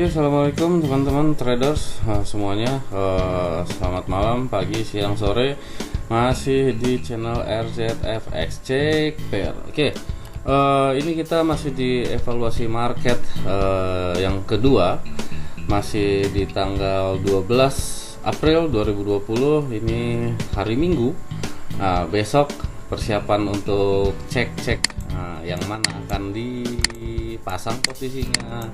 Oke, assalamualaikum teman-teman traders semuanya. Selamat malam, pagi, siang, sore. Masih di channel RZFX Check Pair. Oke, ini kita masih di evaluasi market yang kedua. Masih di tanggal 12 April 2020. Ini hari Minggu. Nah, besok persiapan untuk cek-cek yang mana akan dipasang posisinya.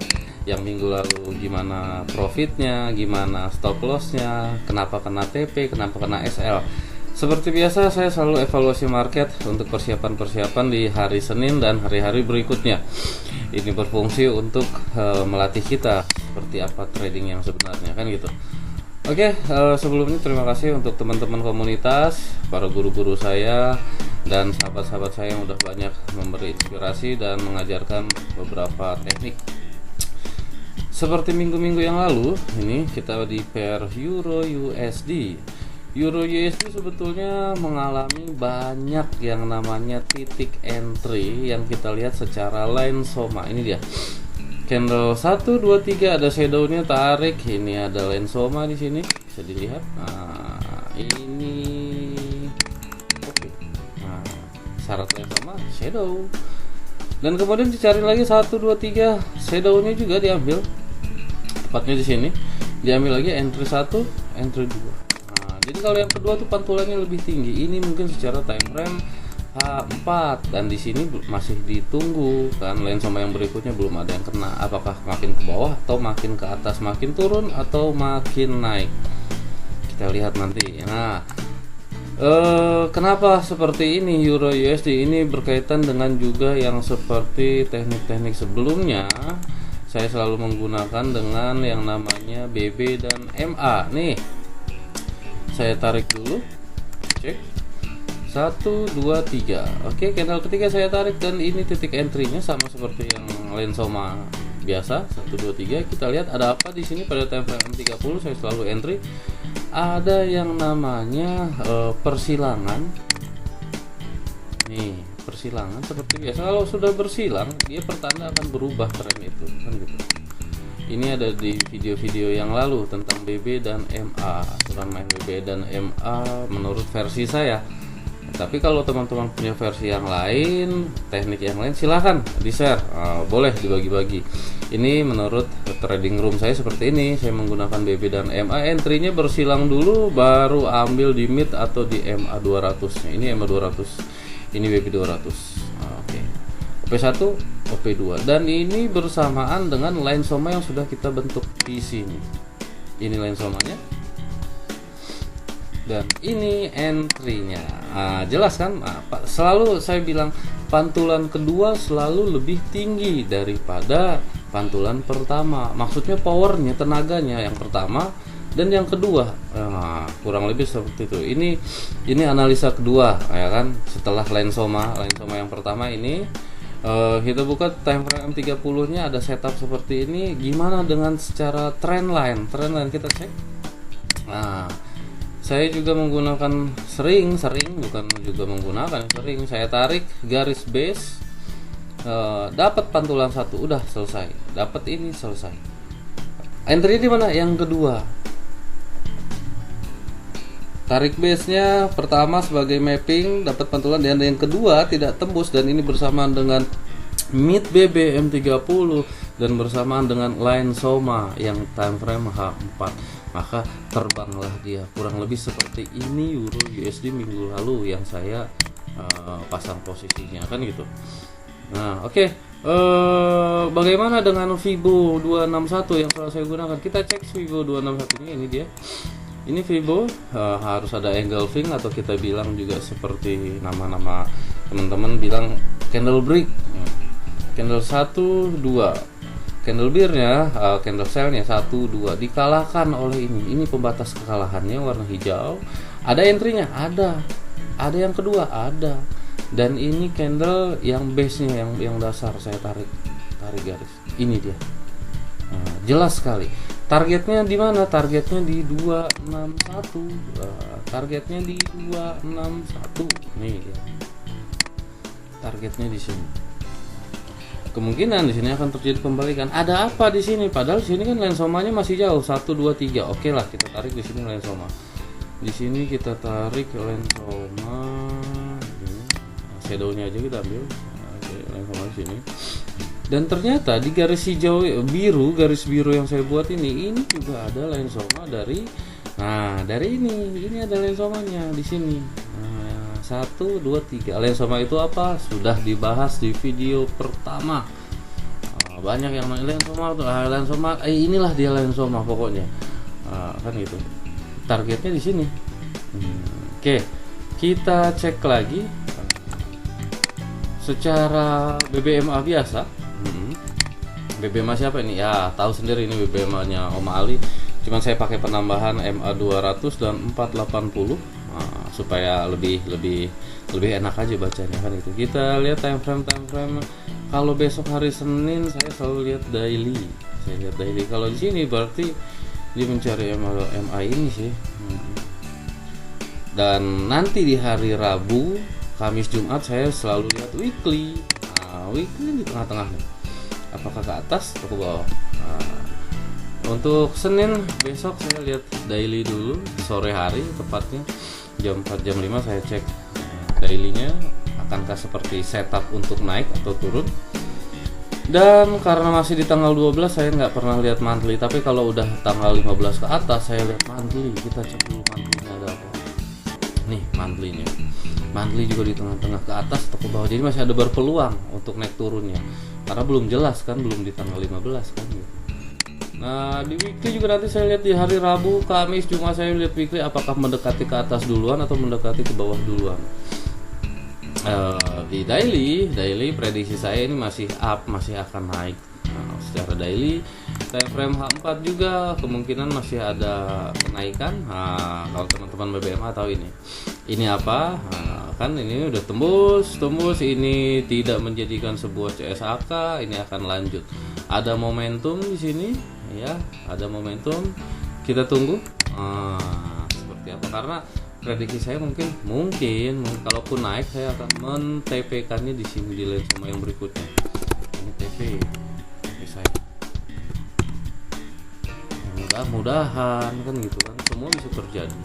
Yang minggu lalu gimana profitnya, gimana stop lossnya, kenapa kena TP, kenapa kena SL. Seperti biasa saya selalu evaluasi market untuk persiapan-persiapan di hari Senin dan hari-hari berikutnya. Ini berfungsi untuk melatih kita seperti apa trading yang sebenarnya, kan gitu. Oke, sebelumnya terima kasih untuk teman-teman komunitas, para guru-guru saya dan sahabat-sahabat saya yang udah banyak memberi inspirasi dan mengajarkan beberapa teknik. Seperti minggu-minggu yang lalu, ini kita di pair Euro USD. Euro USD sebetulnya mengalami banyak yang namanya titik entry yang kita lihat secara line soma. Ini dia. Candle 1 2 3 ada shadownya tarik. Ini ada line soma di sini bisa dilihat. Nah, ini oke. Nah, syarat line soma shadow. Dan kemudian dicari lagi 1 2 3 shadownya juga diambil. Tepatnya di sini diambil lagi entry 1, entry 2. Nah, jadi kalau yang kedua tuh pantulannya lebih tinggi. Ini mungkin secara time frame H4 dan di sini masih ditunggu kan line sama yang berikutnya belum ada yang kena. Apakah makin ke bawah atau makin ke atas, makin turun atau makin naik? Kita lihat nanti. Nah, kenapa seperti ini Euro USD? Ini berkaitan dengan juga yang seperti teknik-teknik sebelumnya. Saya selalu menggunakan dengan yang namanya BB dan MA. Nih, saya tarik dulu, cek 1 2 3. Oke, candle ketiga saya tarik dan ini titik entry-nya sama seperti yang line soma biasa 1 2 3. Kita lihat ada apa di sini pada time frame 30. Saya selalu entry. Ada yang namanya persilangan. Nih, persilangan seperti biasa. Kalau sudah bersilang, dia pertanda akan berubah tren itu, kan gitu. Ini ada di video-video yang lalu tentang BB dan MA, aturan main BB dan MA menurut versi saya. Tapi kalau teman-teman punya versi yang lain, teknik yang lain, silahkan di-share, boleh dibagi-bagi. Ini menurut trading room saya seperti ini. Saya menggunakan BB dan MA, entry-nya bersilang dulu, baru ambil di mid atau di MA 200-nya. Ini MA 200. Ini BB 200. Oke. OP1, OP2 dan ini bersamaan dengan line soma yang sudah kita bentuk di sini. Ini line somanya. Dan ini entry-nya. Jelas kan? Selalu saya bilang pantulan kedua selalu lebih tinggi daripada pantulan pertama. Maksudnya powernya, tenaganya yang pertama dan yang kedua. Kurang lebih seperti itu. Ini analisa kedua, ya kan? Setelah line soma yang pertama ini kita buka time frame 30-nya ada setup seperti ini. Gimana dengan secara trend line kita cek. Nah, saya juga menggunakan sering saya tarik garis base, dapat pantulan satu, udah selesai. Dapat ini selesai. Entry di mana? Yang kedua. Tarik base-nya pertama sebagai mapping, dapat pantulan, dan yang kedua tidak tembus dan ini bersamaan dengan mid BB M30 dan bersamaan dengan line soma yang time frame H4. Maka terbanglah dia. Kurang lebih seperti ini Euro USD minggu lalu yang saya pasang posisinya, kan gitu. Nah, oke. Bagaimana dengan Fibo 261 yang selalu saya gunakan? Kita cek Fibo 261-nya, ini dia. Ini Fibo, harus ada engulfing atau kita bilang juga seperti nama-nama teman-teman bilang candle break. Candle 1 2. Candle beer-nya, candle sell-nya 1 2 dikalahkan oleh ini. Ini pembatas kekalahannya warna hijau. Ada entry-nya? Ada. Ada yang kedua? Ada. Dan ini candle yang base-nya yang dasar saya tarik garis. Ini dia. Nah, jelas sekali. Targetnya di mana? Targetnya di 261. Targetnya di 261. Nih dia. Targetnya di sini. kemungkinan di sini akan terjadi pembalikan. Ada apa di sini? Padahal di sini kan lensomanya masih jauh, 1 2 3. Oke lah, kita tarik di sini lensoma. Di sini kita tarik lensoma. Ini shadownya aja kita ambil. Oke, lensoma di sini. Dan ternyata di garis hijau biru, garis biru yang saya buat ini juga ada lensoma dari ini ada lensomanya di sini. 1 2 3. Lensoma itu apa? Sudah dibahas di video pertama. Banyak yang nanya lensoma, inilah dia lensoma pokoknya. Kan gitu. Targetnya di sini. Oke, kita cek lagi secara BBMA biasa. BBMA siapa ini? Ya, tahu sendiri ini BBMA-nya Om Ali. Cuman saya pakai penambahan MA 200 dan 480 supaya lebih enak aja bacanya kan itu. Kita lihat time frame. Kalau besok hari Senin saya selalu lihat daily. Saya lihat daily. Kalau di sini berarti dia mencari MA ini sih. Dan nanti di hari Rabu, Kamis, Jumat saya selalu lihat weekly. Weekly di tengah-tengah nih. Apakah ke atas atau ke bawah? Untuk Senin besok saya lihat daily dulu, sore hari tepatnya jam 4 jam 5 saya cek dailynya akankah seperti setup untuk naik atau turun. Dan karena masih di tanggal 12 saya nggak pernah lihat monthly, tapi kalau udah tanggal 15 ke atas saya lihat monthly. Kita cek dulu monthly-nya ada apa. Nih monthly-nya. Monthly juga di tengah-tengah ke atas atau ke bawah. Jadi masih ada berpeluang untuk naik turunnya. Karena belum jelas kan, belum di tanggal 15 kan gitu. Nah di weekly juga nanti saya lihat di hari Rabu, Kamis, Jumat saya lihat weekly apakah mendekati ke atas duluan atau mendekati ke bawah duluan. Di daily prediksi saya ini masih up, masih akan naik. Secara daily time frame H4 juga kemungkinan masih ada kenaikan. Kalau teman-teman BBMA tahu ini apa? Kan ini udah tembus ini tidak menjadikan sebuah CSAK, ini akan lanjut. Ada momentum di sini. Ya, ada momentum. Kita tunggu seperti apa, karena prediksi saya mungkin kalaupun naik saya akan men-TP-kannya di sini di lensoma yang berikutnya. Ini TP saya. Mudah-mudahan kan gitu kan, semua bisa terjadi.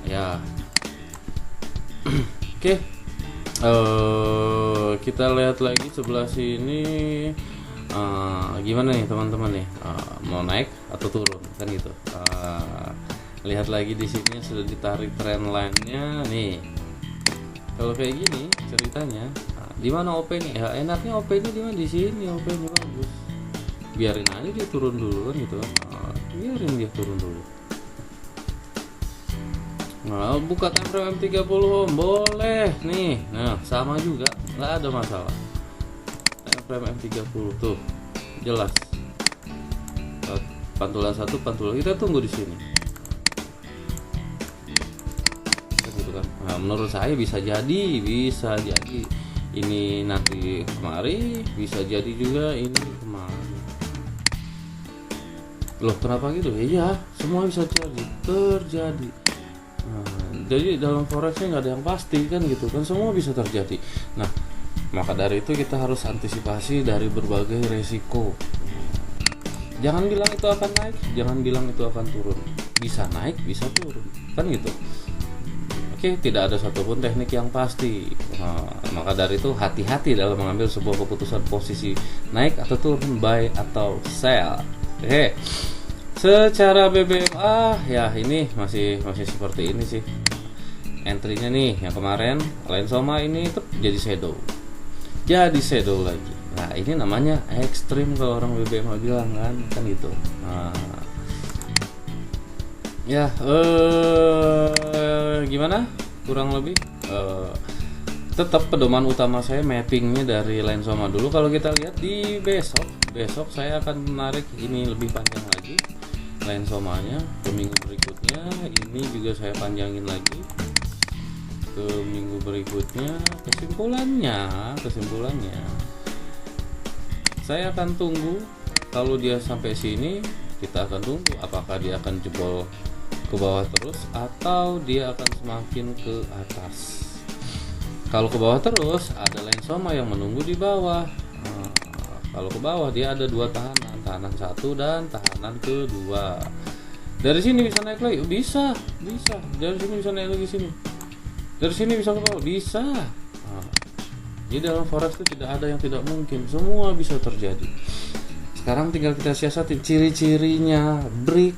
Ya. Oke. Kita lihat lagi sebelah sini. Gimana nih teman-teman nih, mau naik atau turun kan gitu. Lihat lagi di sini sudah ditarik trend line-nya nih. Kalau kayak gini ceritanya, di mana OP-nya? Ya enaknya OP-nya di mana? Di sini OP-nya bagus. Biarin aja dia turun dulu kan gitu. Biarin dia turun dulu. Nah, buka time frame 30 boleh nih. Nah, sama juga, nggak ada masalah. Frame M30 tuh jelas pantulan satu, pantulan kita tunggu di sini gitu kan. Nah, menurut saya bisa jadi ini nanti kemari, bisa jadi juga ini kemari. Loh kenapa gitu? Iya, semua bisa terjadi. Jadi dalam forex nggak ada yang pasti kan gitu kan, semua bisa terjadi. Nah maka dari itu kita harus antisipasi dari berbagai resiko. Jangan bilang itu akan naik, jangan bilang itu akan turun. Bisa naik, bisa turun, kan gitu. Oke, tidak ada satupun teknik yang pasti. Maka dari itu hati-hati dalam mengambil sebuah keputusan posisi naik atau turun, buy atau sell. Oke. Secara BBMA ya ini masih seperti ini sih. Entry-nya nih yang kemarin lensoma ini tuh jadi shadow lagi. Nah ini namanya ekstrim kalau orang BBMA bilang kan gitu. Ya gimana kurang lebih tetap pedoman utama saya mappingnya dari lensoma dulu. Kalau kita lihat di besok saya akan menarik ini lebih panjang lagi lensomanya ke minggu berikutnya. Ini juga saya panjangin lagi ke minggu berikutnya. Kesimpulannya saya akan tunggu. Kalau dia sampai sini kita akan tunggu apakah dia akan jebol ke bawah terus atau dia akan semakin ke atas. Kalau ke bawah terus ada lensoma yang menunggu di bawah. Kalau ke bawah dia ada dua tahanan, tahanan satu dan tahanan kedua. Dari sini bisa naik lagi, bisa. Dari sini bisa naik lagi sini. Dari sini bisa ke bawah, bisa. Nah, jadi dalam forex itu tidak ada yang tidak mungkin, semua bisa terjadi. Sekarang tinggal kita siasatin ciri-cirinya break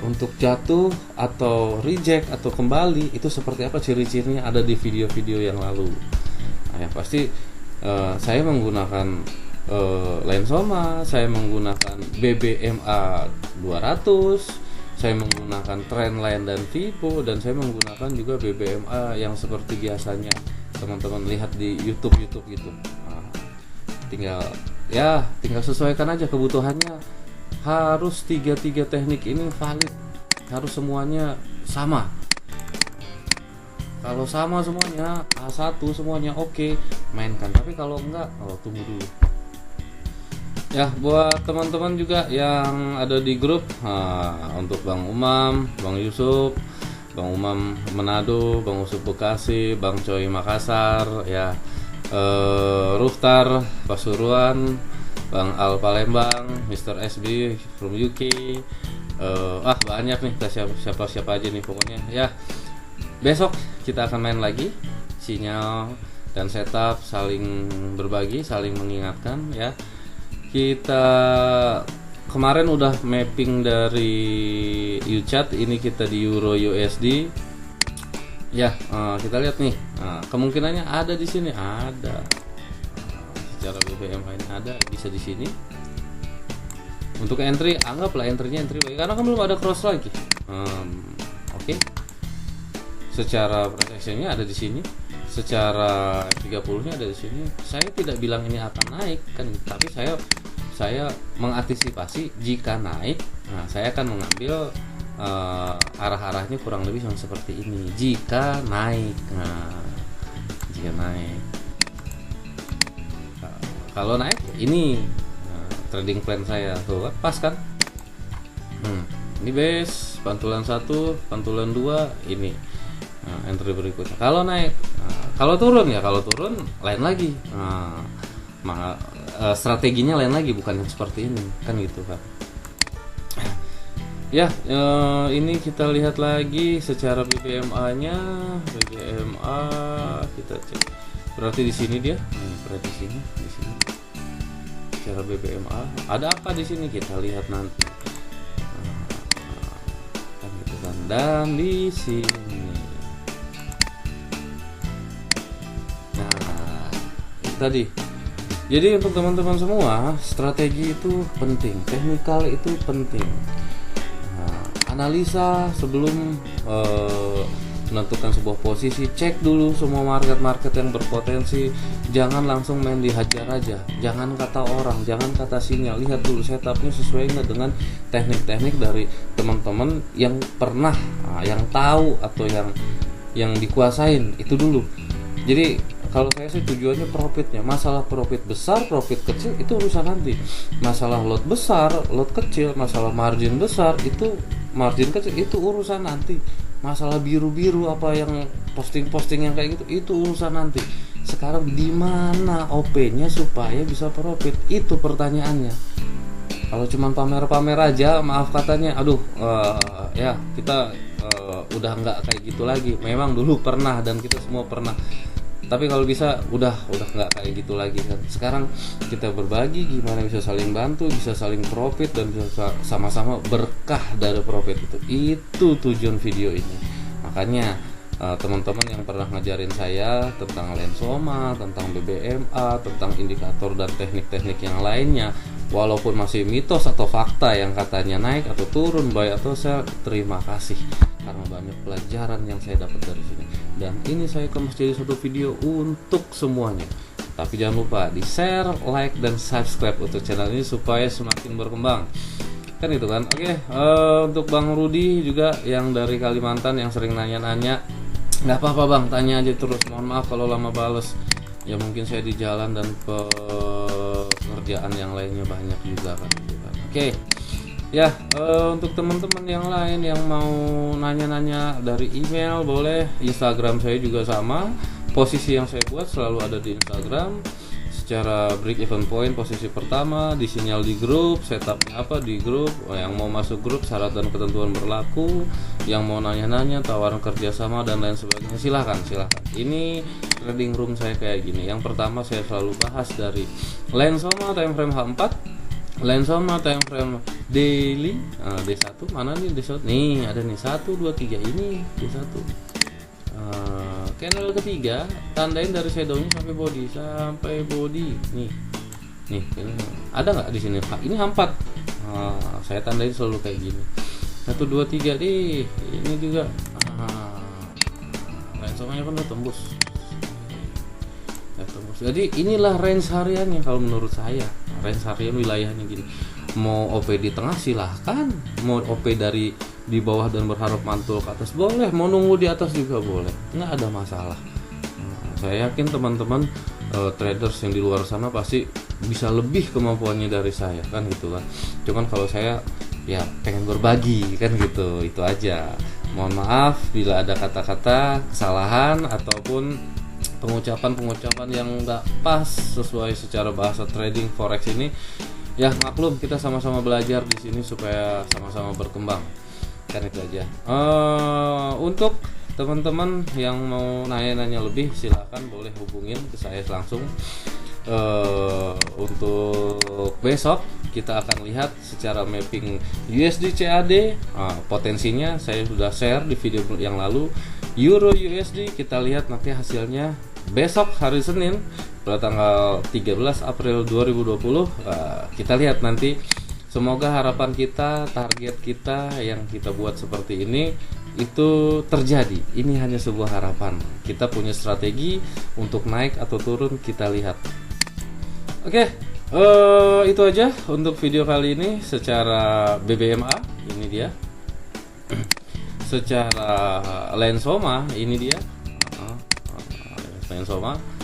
untuk jatuh atau reject atau kembali itu seperti apa, ciri-cirinya ada di video-video yang lalu. Nah, yang pasti saya menggunakan Lensoma, saya menggunakan BBMA 200, saya menggunakan Trendline dan Vivo, dan saya menggunakan juga BBMA yang seperti biasanya teman-teman lihat di YouTube gitu. Nah, tinggal sesuaikan aja kebutuhannya. Harus tiga teknik ini valid, harus semuanya sama. Kalau sama semuanya A1 semuanya oke, mainkan. Tapi kalau enggak, tunggu dulu. Ya, buat teman-teman juga yang ada di grup, untuk Bang Umam, Bang Yusuf, Bang Umam Manado, Bang Yusuf Bekasi, Bang Coy Makassar, ya, Ruftar Pasuruan, Bang Al Palembang, Mr. SB from UK, banyak nih, siapa aja nih pokoknya. Ya, besok kita akan main lagi, sinyal dan setup saling berbagi, saling mengingatkan ya. Kita kemarin udah mapping dari UChat, ini kita di Euro USD. Ya, kita lihat nih. Kemungkinannya ada di sini, ada. Secara BBM ini ada, bisa di sini. Untuk entry, anggaplah entry-nya entry baik, karena kan belum ada cross lagi. Oke. Secara protection-nya ada di sini. Secara F30-nya ada di sini. Saya tidak bilang ini akan naik kan, tapi saya mengantisipasi jika naik. Nah, saya akan mengambil arah-arahnya kurang lebih yang seperti ini. Jika naik, kalau naik ini trading plan saya tuh pas kan. Ini base, pantulan 1, pantulan 2, ini entry berikutnya. Kalau naik, kalau turun lain lagi. Strateginya lain lagi, bukan yang seperti ini kan gitu kan. Ya, ini kita lihat lagi secara BBMA-nya. BBMA kita cek. Berarti di sini dia. Berarti di sini. Secara BBMA ada apa di sini, kita lihat nanti. Kan gitu kan. Dan di sini. Nah, itu tadi. Jadi untuk teman-teman semua, strategi itu penting, teknikal itu penting. Analisa sebelum menentukan sebuah posisi, cek dulu semua market yang berpotensi. Jangan langsung main dihajar aja. Jangan kata orang, jangan kata sinyal. Lihat dulu setupnya sesuai nggak dengan teknik-teknik dari teman-teman yang pernah, yang tahu atau yang dikuasain itu dulu. Jadi kalau saya sih tujuannya profitnya. Masalah profit besar, profit kecil itu urusan nanti. Masalah lot besar, lot kecil, masalah margin besar itu margin kecil itu urusan nanti. Masalah biru-biru apa yang posting-posting yang kayak gitu itu urusan nanti. Sekarang di mana OP-nya supaya bisa profit? Itu pertanyaannya. Kalau cuma pamer-pamer aja, maaf katanya, ya kita udah nggak kayak gitu lagi. Memang dulu pernah dan kita semua pernah. Tapi kalau bisa udah nggak kayak gitu lagi kan. Sekarang kita berbagi gimana bisa saling bantu, bisa saling profit, dan bisa sama-sama berkah dari profit itu. Itu tujuan video ini. Makanya teman-teman yang pernah ngajarin saya tentang Lensoma, tentang BBMA, tentang indikator dan teknik-teknik yang lainnya, walaupun masih mitos atau fakta yang katanya naik atau turun, buy atau sell, terima kasih karena banyak pelajaran yang saya dapat dari sini. Dan ini saya kemas jadi satu video untuk semuanya. Tapi jangan lupa di share, like, dan subscribe untuk channel ini supaya semakin berkembang. Kan itu kan. Oke, untuk Bang Rudi juga yang dari Kalimantan yang sering nanya-nanya, nggak apa-apa Bang, tanya aja terus. Mohon maaf kalau lama bales. Ya mungkin saya di jalan dan pekerjaan yang lainnya banyak juga kan. Oke. Ya, untuk teman-teman yang lain yang mau nanya-nanya dari email boleh. Instagram saya juga sama. Posisi yang saya buat selalu ada di Instagram. secara break even point posisi pertama, di sinyal di grup, setupnya apa di grup, yang mau masuk grup syarat dan ketentuan berlaku, yang mau nanya-nanya, tawaran kerjasama dan lain sebagainya, silahkan. Ini trading room saya kayak gini. Yang pertama saya selalu bahas dari Lensoma time frame H4, Lensoma time frame daily, D1 mana nih D1? Nih ada nih 1 2 3 ini D1. Candle ketiga tandain dari shadownya sampai body nih ada nggak di sini ini H4. Saya tandain selalu kayak gini 1 2 3 ini juga Lensomanya kan udah tembus. Jadi inilah range hariannya kalau menurut saya. Range harian wilayahnya gini, mau OP di tengah silahkan, mau OP dari di bawah dan berharap mantul ke atas boleh, mau nunggu di atas juga boleh, nggak ada masalah. Saya yakin teman-teman traders yang di luar sana pasti bisa lebih kemampuannya dari saya kan gitu kan. Cuman kalau saya ya pengen berbagi kan gitu, itu aja. Mohon maaf bila ada kata-kata kesalahan ataupun pengucapan yang nggak pas sesuai secara bahasa trading forex ini. Ya maklum, kita sama-sama belajar di sini supaya sama-sama berkembang. Kan itu aja. Untuk teman-teman yang mau nanya-nanya lebih silahkan boleh hubungin ke saya langsung. Untuk besok kita akan lihat secara mapping USD CAD. Potensinya saya sudah share di video yang lalu. Euro USD kita lihat nanti hasilnya besok hari Senin pada tanggal 13 April 2020. Kita lihat nanti. Semoga harapan kita, target kita yang kita buat seperti ini itu terjadi. Ini hanya sebuah harapan. Kita punya strategi untuk naik atau turun, kita lihat. Oke, itu aja untuk video kali ini secara BBMA, ini dia. Secara Lensoma, ini dia. Lensoma.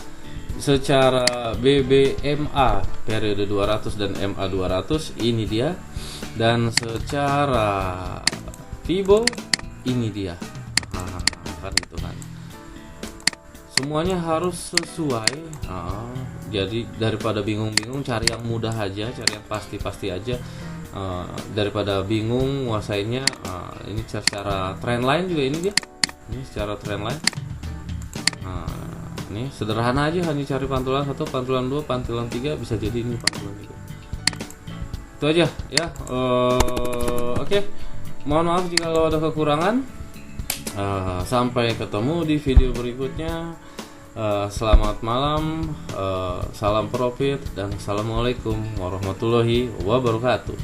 Secara BBMA periode 200 dan MA 200 ini dia, dan secara Fibo ini dia. Kan itu kan semuanya harus sesuai. Jadi daripada bingung-bingung cari yang mudah aja, cari yang pasti aja. Daripada bingung nguasainnya. Ini secara trendline juga ini dia. Ini secara trendline. Ini sederhana aja, hanya cari pantulan 1, pantulan 2, pantulan 3, bisa jadi ini pantulan 3. Itu aja ya. Oke. Mohon maaf jika ada kekurangan. Sampai ketemu di video berikutnya. Selamat malam, salam profit, dan assalamualaikum warahmatullahi wabarakatuh.